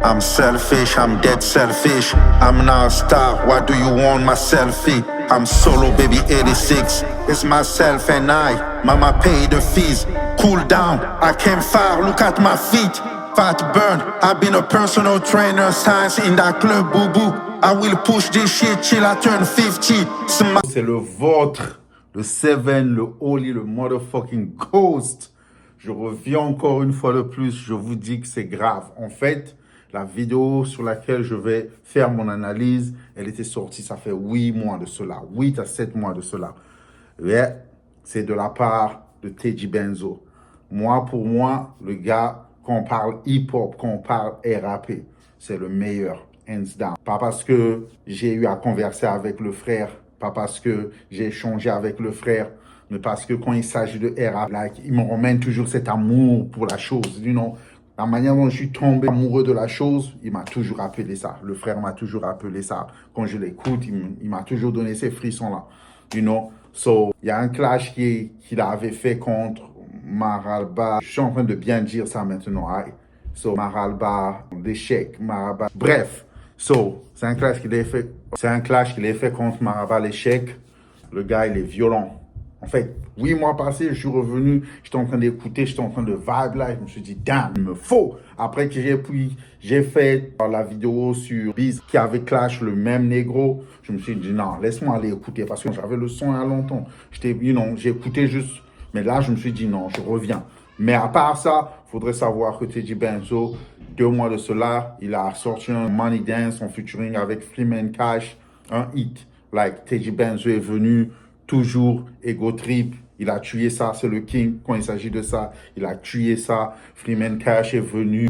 I'm selfish, I'm dead selfish. I'm not a star, why do you want my selfie? I'm solo, baby 86. It's myself and I. Mama pay the fees. Cool down, I came far, look at my feet. Fat burn, I've been a personal trainer since in that club boo boo. I will push this shit till I turn 50. C'est le vôtre, le Seven, le Holy, le motherfucking Ghost. Je reviens encore une fois de plus, je vous dis que c'est grave. En fait, la vidéo sur laquelle je vais faire mon analyse, elle était sortie, ça fait 8 mois de cela, 8 à 7 mois de cela. Ouais, c'est de la part de Teddy Benzo. Moi, pour moi, le gars, quand on parle hip-hop, quand on parle RAP, c'est le meilleur, hands down. Pas parce que j'ai eu à converser avec le frère, pas parce que j'ai échangé avec le frère, mais parce que quand il s'agit de RAP, like, il me ramène toujours cet amour pour la chose, you know. La manière dont je suis tombé amoureux de la chose, il m'a toujours appelé ça. Le frère m'a toujours appelé ça. Quand je l'écoute, il m'a toujours donné ces frissons-là. You know? So, il y a un clash qu'il avait fait contre Maralba. Je suis en train de bien dire ça maintenant. Right? So, Maralba, l'échec, Maralba. Bref. So, c'est un clash qu'il a fait. C'est un clash qu'il a fait contre Maralba, l'échec. Le gars, il est violent. En fait, 8 mois passés, je suis revenu, j'étais en train d'écouter, j'étais en train de vibe là, je me suis dit, damn, il me faut. Après que j'ai fait la vidéo sur Biz qui avait clash le même négro, je me suis dit, non, laisse-moi aller écouter parce que j'avais le son il y a longtemps. J'ai écouté juste, mais là, je me suis dit, non, je reviens. Mais à part ça, il faudrait savoir que Teddy Benzo, 2 mois de cela, il a sorti un Money Dance en featuring avec Freeman Cash, un hit. Like, Teddy Benzo est venu toujours ego trip, il a tué ça, c'est le king quand il s'agit de ça, il a tué ça. Freeman Cash est venu,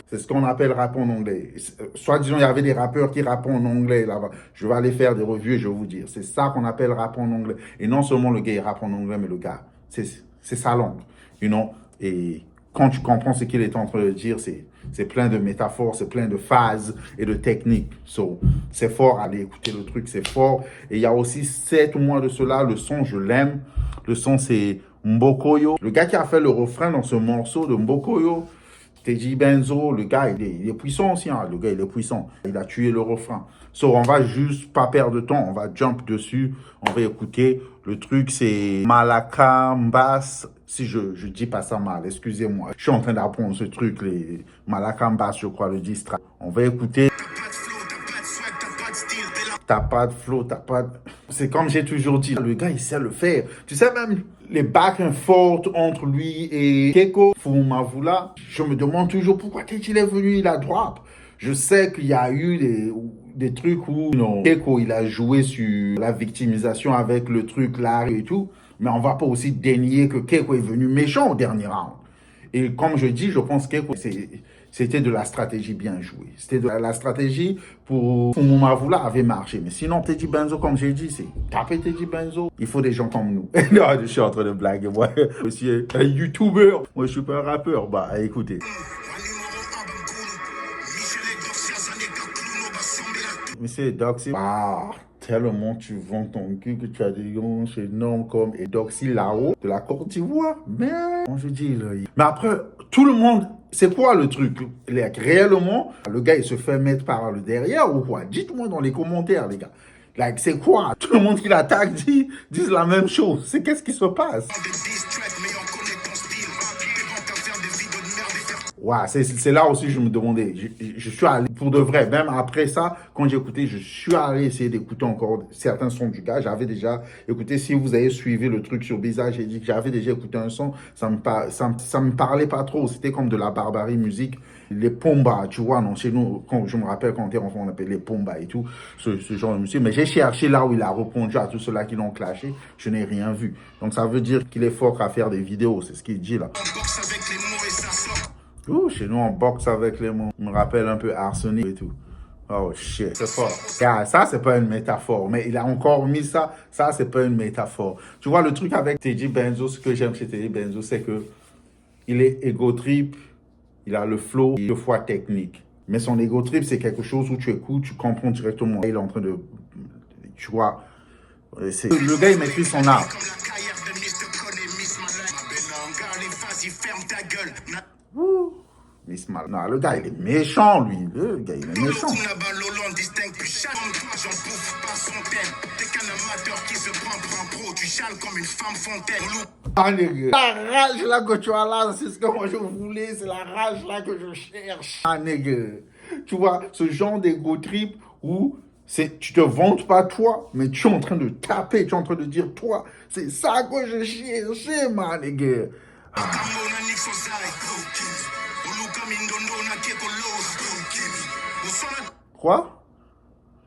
c'est ce qu'on appelle rap en anglais. Soit disons, il y avait des rappeurs qui rappent en anglais là-bas. Je vais aller faire des revues et je vais vous dire, c'est ça qu'on appelle rap en anglais. Et non seulement le gars il rappe en anglais, mais le gars, c'est sa langue, you know. Et quand tu comprends ce qu'il est en train de dire, c'est plein de métaphores, c'est plein de phases et de techniques. So, c'est fort, allez écouter le truc, c'est fort. Et il y a aussi 7 mois de cela, le son, je l'aime. Le son, c'est Mbokoyo. Le gars qui a fait le refrain dans ce morceau de Mbokoyo, Teddy Benzo, le gars, il est puissant aussi. Hein. Le gars, il est puissant. Il a tué le refrain. So, on va juste pas perdre de temps. On va jump dessus. On va écouter. Le truc, c'est Malakambas. Si je dis pas ça mal, excusez-moi. Je suis en train d'apprendre ce truc, les Malakambas, je crois, le distra. On va écouter. T'as pas de flow, t'as pas de... C'est comme j'ai toujours dit, le gars, il sait le faire. Tu sais, même les back and forth entre lui et Keko Fumavula, je me demande toujours pourquoi il est venu, il a drop. Je sais qu'il y a eu des trucs où non, Keko, il a joué sur la victimisation avec le truc là et tout, mais on va pas aussi dénier que Keko est venu méchant au dernier round. Et comme je dis, je pense que c'était de la stratégie bien jouée. C'était de la stratégie pour Fumavula avait marché. Mais sinon, Teddy Benzo, comme j'ai dit, c'est taper Teddy Benzo. Il faut des gens comme nous. Non, je suis en train de blaguer. Moi, je suis un YouTuber. Moi, je suis pas un rappeur. Bah, écoutez. Monsieur Doxy, ah, tellement tu vends ton cul que tu as des noms comme Doxy Lao de la Côte d'Ivoire. Mais, je dis, là, mais après, tout le monde, c'est quoi le truc? Réellement, le gars, il se fait mettre par le derrière ou quoi? Dites-moi dans les commentaires, les gars. Like, c'est quoi? Tout le monde qui l'attaque disent la même chose. C'est qu'est-ce qui se passe? Ouais, c'est là aussi je me demandais. Je suis allé, pour de vrai, même après ça, quand j'ai écouté, je suis allé essayer d'écouter encore certains sons du gars. J'avais déjà écouté, si vous avez suivi le truc sur Bizarre, j'ai dit que j'avais déjà écouté un son, ça me parlait pas trop. C'était comme de la barbarie musique. Les Pomba, tu vois, non, chez nous, quand je me rappelle quand on était enfant, on appelait les Pomba et tout, ce genre de musique. Mais j'ai cherché là où il a répondu à tous ceux-là qui l'ont clashé, je n'ai rien vu. Donc ça veut dire qu'il est fort à faire des vidéos, c'est ce qu'il dit là. Ouh, chez nous, on boxe avec les mots. Je me rappelle un peu Arsenic et tout. Oh shit, c'est fort. Yeah, ça, c'est pas une métaphore. Mais il a encore mis ça. Ça, c'est pas une métaphore. Tu vois, le truc avec Teddy Benzo, ce que j'aime chez Teddy Benzo, c'est que il est ego trip, il a le flow, deux fois technique. Mais son ego trip, c'est quelque chose où tu écoutes, tu comprends directement. Il est en train de... Tu vois, le gars, il maîtrise son art. Ouh. Nismal. Non, le gars, il est méchant, lui. Le gars, il est méchant. Ah, nègre. La rage là que tu as là, c'est ce que moi je voulais. C'est la rage là que je cherche. Ah, nègre. Tu vois, ce genre d'ego trip où tu te vantes pas toi, mais tu es en train de taper, tu es en train de dire toi. C'est ça que je cherchais, man, nègre. Ah. Quoi?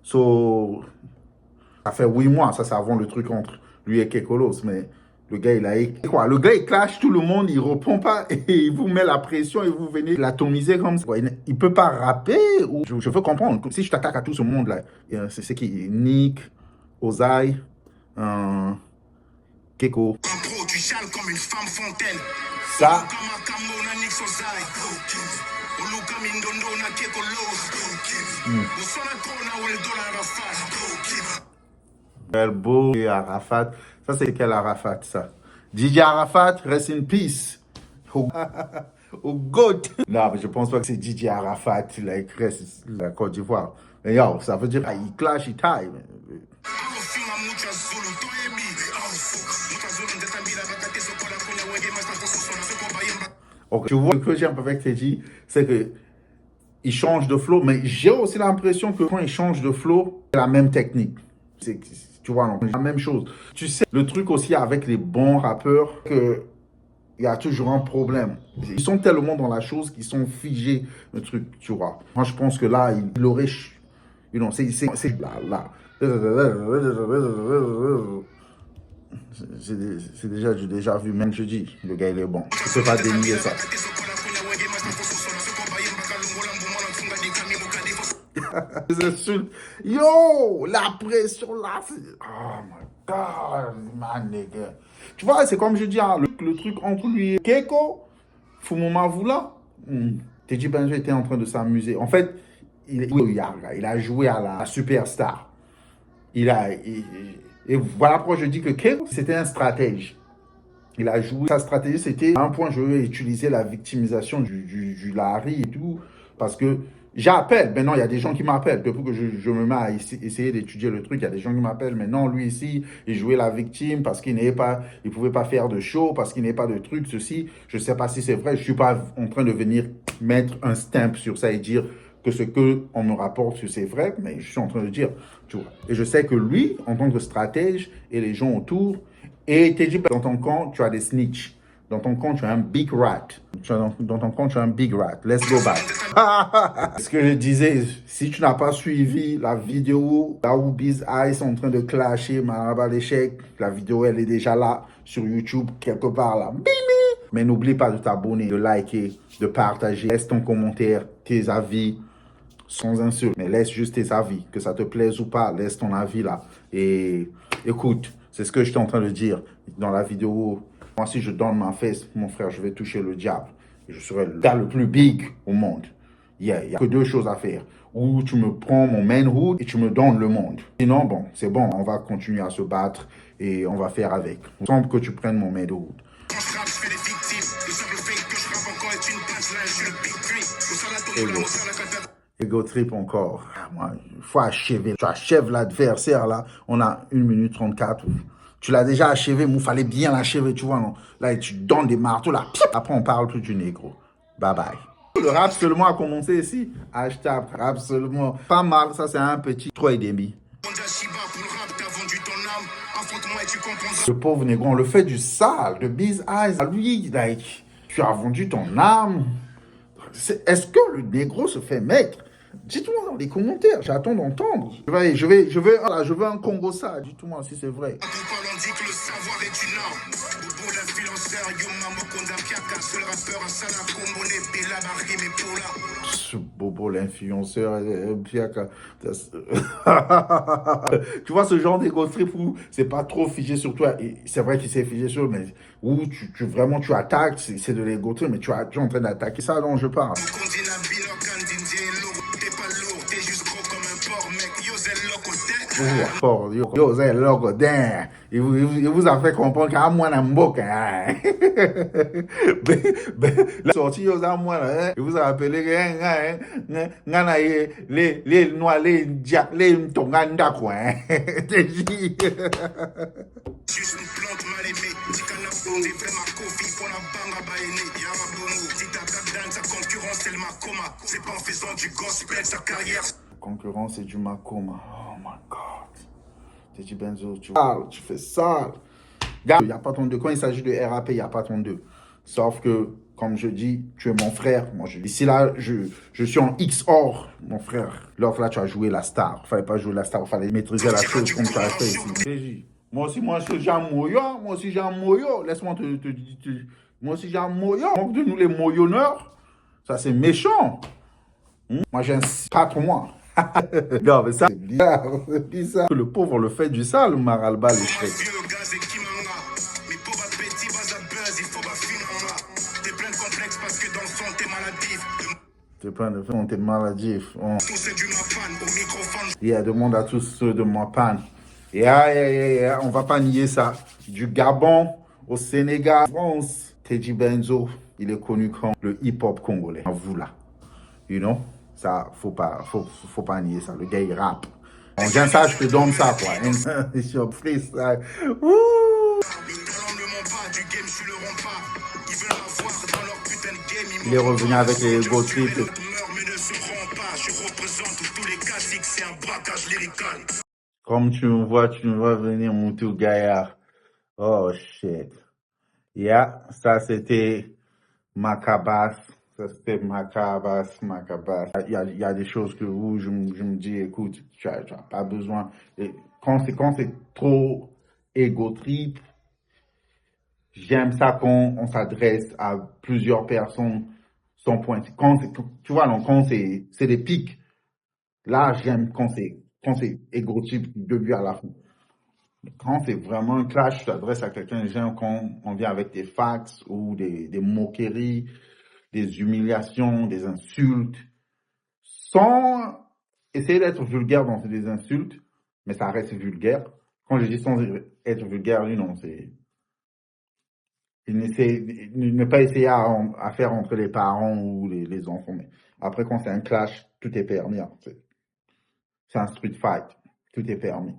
So, ça fait 8 mois, ça c'est avant le truc entre lui et Kekolos, mais le gars il a quoi? Le gars il clash tout le monde, il répond pas et il vous met la pression et vous venez l'atomiser comme ça. Il peut pas rapper ou je veux comprendre. Si je t'attaque à tout ce monde là, c'est qui? Nick, Ozai, Keko. Tu chales comme une femme fontaine. Ça. Belbo et Arafat. Ça, c'est quel Arafat, ça? DJ Arafat, rest in peace. Au GOAT. Non, mais je pense pas que c'est DJ Arafat, like, reste la Côte d'Ivoire. Mais yo, ça veut dire il clash, il taille. Okay. Tu vois, ce que j'aime avec Teddy, c'est que il change de flow, mais j'ai aussi l'impression que quand il change de flow, c'est la même technique. Tu vois, non, la même chose. Tu sais, le truc aussi avec les bons rappeurs, que il y a toujours un problème. Ils sont tellement dans la chose qu'ils sont figés, le truc, tu vois. Moi, je pense que là, il aurait... You know, c'est là. J'ai déjà vu, même jeudi, le gars, il est bon. Je peux pas dénier ça. Yo, la pression là, oh my god, man, nigga. Tu vois, c'est comme je dis, hein, le truc entre lui et Keko, Fumomavula, Teddy Benzo était en train de s'amuser. En fait, il a joué à la superstar. Et voilà pourquoi je dis que Keko, c'était un stratège. Il a joué, sa stratégie, c'était à un point, je vais utiliser la victimisation du Larry et tout, parce que j'appelle. Maintenant, il y a des gens qui m'appellent. Depuis que je me mets à essayer d'étudier le truc, il y a des gens qui m'appellent. Mais non, lui ici, il jouait la victime parce qu'il ne pouvait pas faire de show, parce qu'il n'est pas de truc, ceci. Je ne sais pas si c'est vrai. Je ne suis pas en train de venir mettre un stamp sur ça et dire que ce qu'on me rapporte, que c'est vrai. Mais je suis en train de dire, tu vois. Et je sais que lui, en tant que stratège, et les gens autour, et Teddy, dans ton camp, tu as des snitch. Dans ton compte, tu as un big rat. Dans ton compte, tu as un big rat. Let's go back. Ce que je disais, si tu n'as pas suivi la vidéo là où Biz Eyes sont en train de clasher Maraba l'échec, la vidéo, elle est déjà là sur YouTube, quelque part là. Bimi! Mais n'oublie pas de t'abonner, de liker, de partager. Laisse ton commentaire, tes avis, sans insulte. Mais laisse juste tes avis. Que ça te plaise ou pas, laisse ton avis là. Et écoute, c'est ce que je suis en train de dire dans la vidéo. Moi, si je donne ma fesse, mon frère, je vais toucher le diable. Je serai le gars le plus big au monde. Il y a que deux choses à faire. Ou tu me prends mon manhood et tu me donnes le monde. Sinon, bon, c'est bon, on va continuer à se battre et on va faire avec. Il semble que tu prennes mon manhood. Ego trip encore. Il faut achever. Tu achèves l'adversaire là. On a 1 minute 34. Tu l'as déjà achevé, mais il fallait bien l'achever, tu vois, non? Là, tu donnes des marteaux, là. Après, on parle plus du négro. Bye bye. Le rap seulement a commencé ici. Hashtag rap seulement. Pas mal, ça, c'est un petit 3,5. Le pauvre négro, on le fait du sale, de Biz Eyes. Lui, like, tu as vendu ton âme. Est-ce que le négro se fait mettre? Dites-moi dans les commentaires, j'attends d'entendre. Je veux un Congo ça, dites-moi si c'est vrai. On dit que le savoir est une arme. Bobo l'influenceur, Yuma Mokonda Piaka, seul rappeur à Sanako, Moné, Bella, Marie, Mepola. Ce Bobo l'influenceur, Piaka. Tu vois ce genre d'égo trip où c'est pas trop figé sur toi. C'est vrai qu'il s'est figé sur, mais où vraiment tu attaques, c'est de l'égo trip, mais tu es en train d'attaquer ça dont je parle. Yo, c'est loco, damn. il vous a fait comprendre qu'à moi, on mbok. La sortie aux amours, il vous a appelé les noirs, les diacs, les tonganda, quoi. Juste une plante mal aimée. Si qu'un abondé, vraiment coffee pour la banga baïné. Yara bongo. Si t'as dans sa concurrence, c'est le macoma. C'est pas en faisant du gospel sa carrière. Concurrence, c'est du macoma. Oh my god. Teddy Benzo, tu fais sale. Gars, il n'y a pas ton 2. Quand il s'agit de RAP, il n'y a pas ton 2. Sauf que, comme je dis, tu es mon frère. Moi, ici, là, je suis en XOR, mon frère. L'autre, là, tu as joué la star. Il fallait pas jouer la star, il fallait maîtriser la chose comme tu as fait ici. Moi aussi, j'ai un moyo. Moi aussi, j'ai un moyo. Laisse-moi te moi aussi, j'ai un moyo. Manque de nous, les moyonneurs. Ça, c'est méchant. Moi, j'ai un 4 mois. Non, mais ça, c'est bizarre. C'est bizarre. Le pauvre le fait du sale, Maralba, le Shrek. T'es plein de fond, t'es maladif. Yeah, demande à tous ceux de ma panne. Yeah, on va pas nier ça. Du Gabon au Sénégal, France, Teddy Benzo, il est connu comme le hip-hop congolais. Vous là, you know, ça, faut pas nier ça. Le gars, il rappe. On vient ça, je te donne ça, quoi. Je suis surprise, ça. Il est revenu avec les Go Trip. Comme tu me vois venir, mon tout gaillard. Oh shit. Yeah, ça c'était Macabas. Ça c'était Macabas. Il y a des choses que je me dis, écoute, tu as pas besoin. Et quand c'est trop ego trip, j'aime ça quand on s'adresse à plusieurs personnes sans point. Tu vois, donc quand c'est des pics, là j'aime quand c'est égo-type de lui à la fin. Quand c'est vraiment un clash, tu t'adresses à quelqu'un, j'aime quand on vient avec des facts ou des moqueries, des humiliations, des insultes, sans essayer d'être vulgaire dans des insultes, mais ça reste vulgaire. Quand je dis sans être vulgaire, non, c'est... Ne pas essayer à faire entre les parents ou les enfants. Mais après, quand c'est un clash, tout est permis. Hein. C'est un street fight. Tout est permis.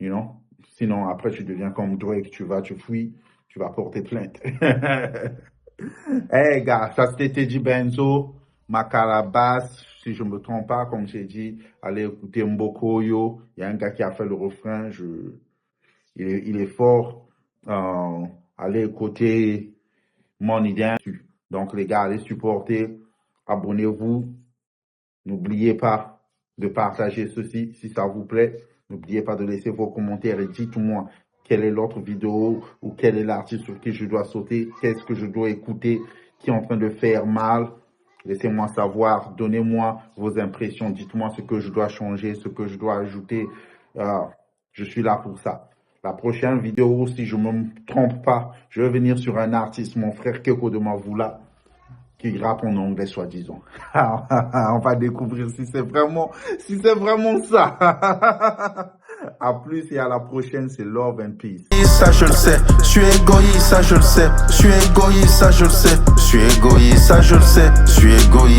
You know? Sinon, après, tu deviens comme Drake. Tu fuis, tu vas porter plainte. Hey, gars, ça c'était Teddy Benzo, Macalabas. Si je ne me trompe pas, comme j'ai dit, allez écouter Mbokoyo. Il y a un gars qui a fait le refrain. Il est fort. Allez écouter mon idée. Donc, les gars, allez supporter. Abonnez-vous. N'oubliez pas de partager ceci si ça vous plaît. N'oubliez pas de laisser vos commentaires et dites-moi quelle est l'autre vidéo ou quel est l'artiste sur qui je dois sauter. Qu'est-ce que je dois écouter qui est en train de faire mal. Laissez-moi savoir. Donnez-moi vos impressions. Dites-moi ce que je dois changer, ce que je dois ajouter. Je suis là pour ça. La prochaine vidéo, si je ne me trompe pas, je vais venir sur un artiste, mon frère Keko de Mavoula, qui rappe en anglais, soi-disant. On va découvrir si c'est vraiment ça. À plus et à la prochaine, c'est Love and Peace. Ça je le sais, je suis égoïste, ça je le sais, je suis égoïste, ça je le sais, je suis égoïste, ça je le sais, je suis égoïste.